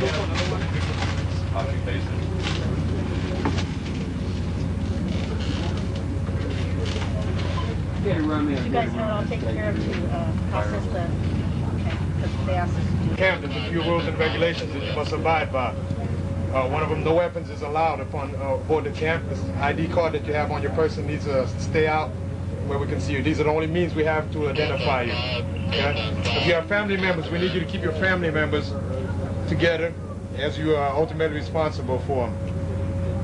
You guys know I'll take care of to process the, okay, because they asked us to do. Camp, there's a few rules and regulations that you must abide by. One of them, no weapons is allowed upon board the camp. This ID card that you have on your person needs to stay out where we can see you. These are the only means we have to identify you. Okay? If you have family members, we need you to keep your family members together as you are ultimately responsible for them.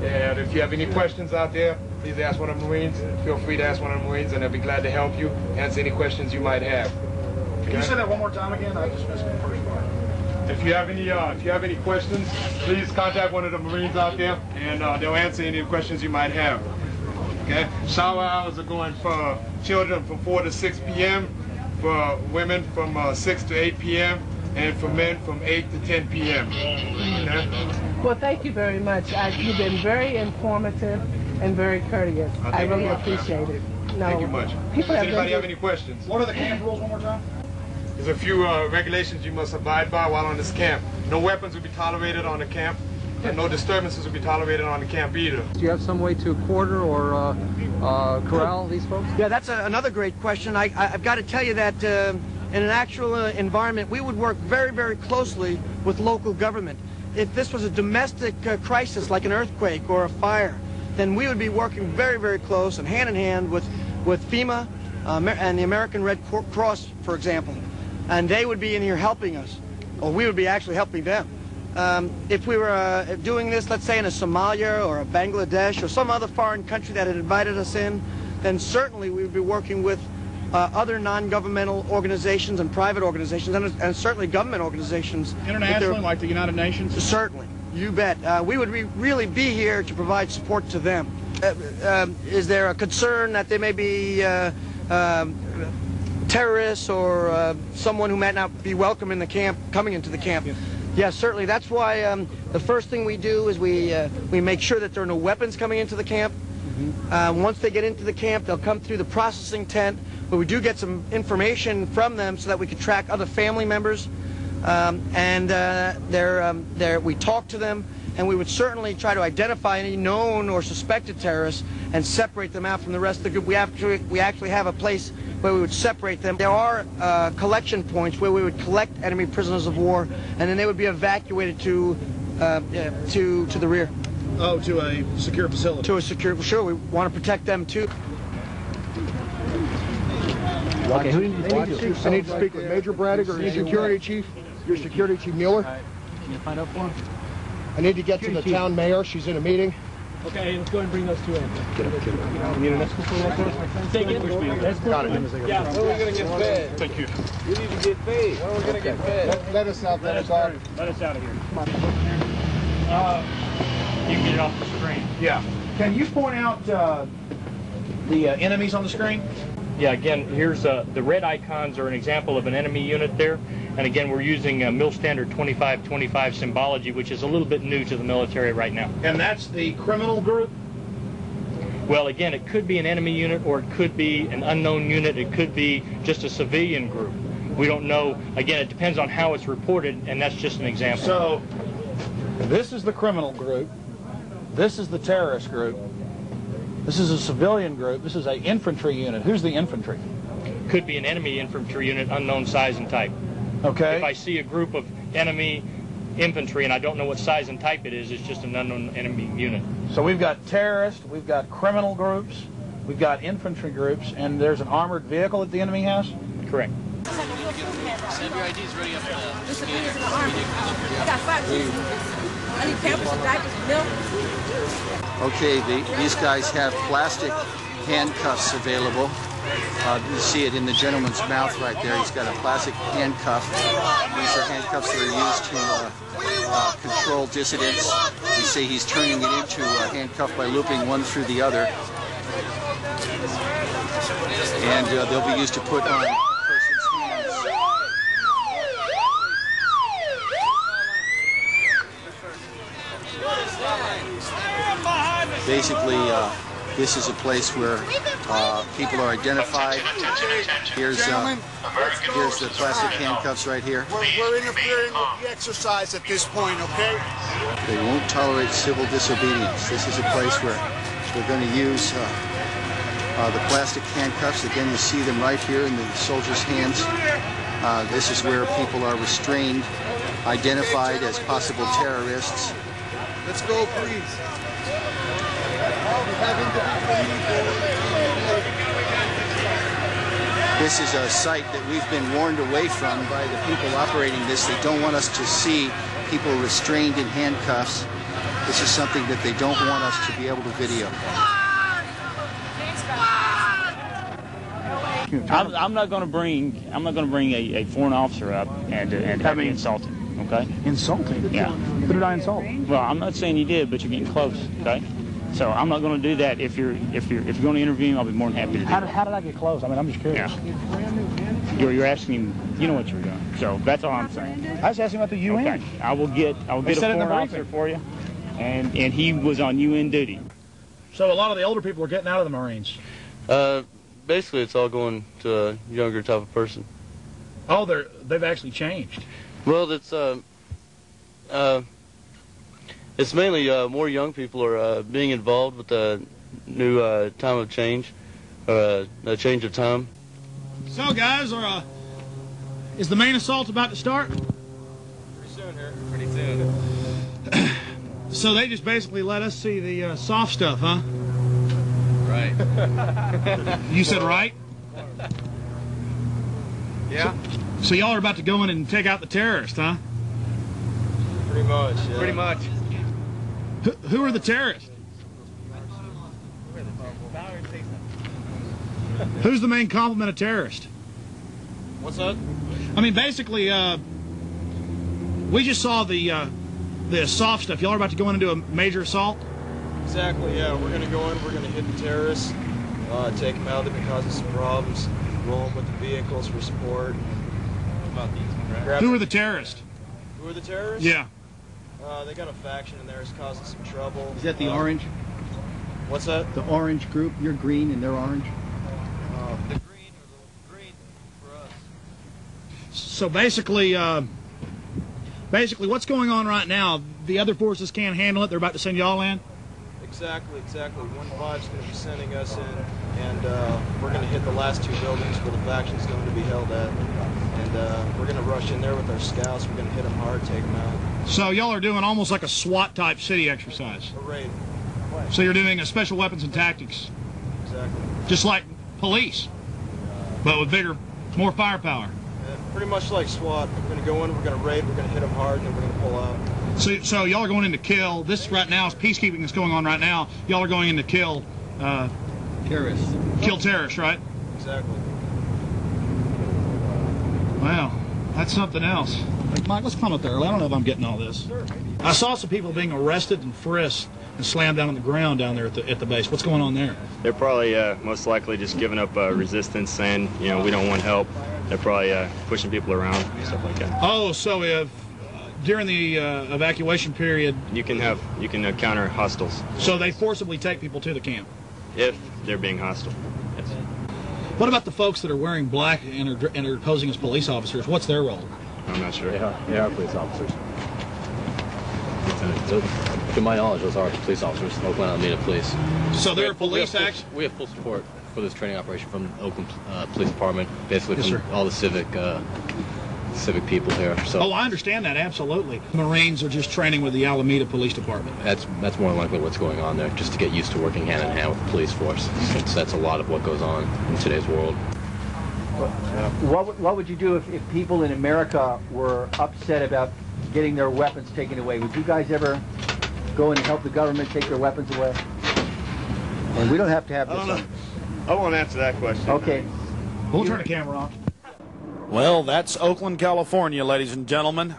And if you have any questions out there, please ask one of the Marines. Feel free to ask one of the Marines, and they'll be glad to help you, answer any questions you might have. Can you say that one more time again? I just missed the first part. If you have any questions, please contact one of the Marines out there, and they'll answer any questions you might have. Okay. Shower hours are going for children from 4 to 6 p.m., for women from 6 to 8 p.m., and for men from 8 to 10 p.m. Okay? Well, thank you very much. You've been very informative and very courteous. I really appreciate it. No, thank you much. Does anybody have any questions? What are the camp rules one more time? There's a few regulations you must abide by while on this camp. No weapons will be tolerated on the camp, and no disturbances will be tolerated on the camp either. Do you have some way to quarter or corral these folks? Yeah, that's another great question. I've got to tell you that in an actual environment, we would work very, very closely with local government. If this was a domestic crisis like an earthquake or a fire, then we would be working very, very close and hand in hand with FEMA and the American Red Cross, for example. And they would be in here helping us, or we would be actually helping them. If we were doing this, let's say in a Somalia or a Bangladesh or some other foreign country that had invited us in, then certainly we would be working with other non-governmental organizations and private organizations, and certainly government organizations. Internationally, like the United Nations? Certainly, you bet. We would really be here to provide support to them. Is there a concern that there may be terrorists or someone who might not be welcome in the camp, coming into the camp? Yes, certainly. That's why the first thing we do is we make sure that there are no weapons coming into the camp. Once they get into the camp, they'll come through the processing tent, where we do get some information from them so that we can track other family members. We talk to them, and we would certainly try to identify any known or suspected terrorists and separate them out from the rest of the group. We actually have a place where we would separate them. There are collection points where we would collect enemy prisoners of war, and then they would be evacuated to the rear. Oh, to a secure facility. To a secure, sure. We want to protect them too. Okay. I need to speak with Major Braddock or your security chief. Your security chief Mueller. Can you find out for him? I need to get to the town mayor. She's in a meeting. Okay, let's go and bring those two in. Get him. You need an escort for that? Take it. Got it. Yeah. When are we going to get fed? Thank you. We need to get paid. When are we going to get fed? Let us out. Let us out of here. You can get it off the screen. Yeah. Can you point out the enemies on the screen? Yeah, again, here's the red icons are an example of an enemy unit there. And again, we're using Mill Standard 2525 symbology, which is a little bit new to the military right now. And that's the criminal group? Well, again, it could be an enemy unit, or it could be an unknown unit. It could be just a civilian group. We don't know. Again, it depends on how it's reported, and that's just an example. So, this is the criminal group. This is the terrorist group. This is a civilian group. This is an infantry unit. Who's the infantry? Could be an enemy infantry unit, unknown size and type. Okay. If I see a group of enemy infantry and I don't know what size and type it is, it's just an unknown enemy unit. So we've got terrorists, we've got criminal groups, we've got infantry groups, and there's an armored vehicle that the enemy has? Correct. Send your IDs ready up for This is in the army. I got 5 pieces. I need pampers and diapers and milk. Okay, these guys have plastic handcuffs available. You see it in the gentleman's mouth right there. He's got a plastic handcuff. These are handcuffs that are used to control dissidents. You see he's turning it into a handcuff by looping one through the other. And they'll be used to put on a person's hands. Basically, This is a place where people are identified. Here's the plastic handcuffs right here. We're interfering with the exercise at this point, okay? They won't tolerate civil disobedience. This is a place where they're going to use the plastic handcuffs. Again, you see them right here in the soldiers' hands. This is where people are restrained, identified as possible terrorists. Let's go, please. This is a site that we've been warned away from by the people operating this. They don't want us to see people restrained in handcuffs. This is something that they don't want us to be able to video. I'm not going to bring a foreign officer up and have me insulted. Okay. Insulting? Yeah. Who did I insult? Well, I'm not saying you did, but you're getting close. Okay. So I'm not going to do that. If you're going to interview me, I'll be more than happy to do that. How did I get close? I mean, I'm just curious. Yeah. You're asking. You know what you're doing. So that's all I'm saying. I was asking about the UN. Okay. I will get a foreign officer for you, and he was on UN duty. So a lot of the older people are getting out of the Marines. Basically, it's all going to a younger type of person. Oh, they've actually changed. Well, it's mainly more young people are being involved with the new time of change, a change of time. So, guys, is the main assault about to start? Pretty soon here. Pretty soon. So they just basically let us see the soft stuff, huh? Right. You said right? Yeah. So y'all are about to go in and take out the terrorists, huh? Pretty much. Yeah. Pretty much. Who are the terrorists? Who's the main complement of terrorist? What's that? I mean, basically, we just saw the soft stuff. Y'all are about to go in and do a major assault? Exactly, yeah. We're going to go in, we're going to hit the terrorists, take them out. They've been causing some problems, roll them with the vehicles for support. Who are the terrorists? Who are the terrorists? Yeah. They got a faction in there that's causing some trouble. Is that the orange? What's that? The orange group? You're green and they're orange? The green for us. So basically, what's going on right now? The other forces can't handle it. They're about to send y'all in? Exactly. 1-5's going to be sending us in, and we're going to hit the last two buildings where the faction's going to be held at. And we're going to rush in there with our scouts. We're going to hit them hard, take them out. So y'all are doing almost like a SWAT-type city exercise. A raid. So you're doing a special weapons and tactics. Exactly. Just like police, but with bigger, more firepower. And pretty much like SWAT. We're going to go in, we're going to raid, we're going to hit them hard, and then we're going to pull out. So y'all are going in to kill. This right now is peacekeeping that's going on right now. Y'all are going in to kill terrorists. Kill terrorists, right? Exactly. Wow, that's something else. Mike, let's climb up there. I don't know if I'm getting all this. Sure. I saw some people being arrested and frisked and slammed down on the ground down there at the base. What's going on there? They're probably most likely just giving up resistance, saying, you know, we don't want help. They're probably pushing people around, stuff like that. Oh, so if during the evacuation period, you can counter hostiles. So they forcibly take people to the camp. If they're being hostile. Yes. What about the folks that are wearing black and are posing as police officers? What's their role? I'm not sure. They are police officers. To my knowledge, those are police officers, Oakland Alameda Police. So they're police action? We have full support for this training operation from the Oakland Police Department, basically from all the civic people here. So. Oh, I understand that, absolutely. Marines are just training with the Alameda Police Department. That's more than likely what's going on there, just to get used to working hand in hand with the police force. That's a lot of what goes on in today's world. What would you do if people in America were upset about getting their weapons taken away? Would you guys ever go in and help the government take their weapons away? And we don't have to have this. I won't answer that question. Okay. We'll turn the camera off. Well, that's Oakland, California, ladies and gentlemen.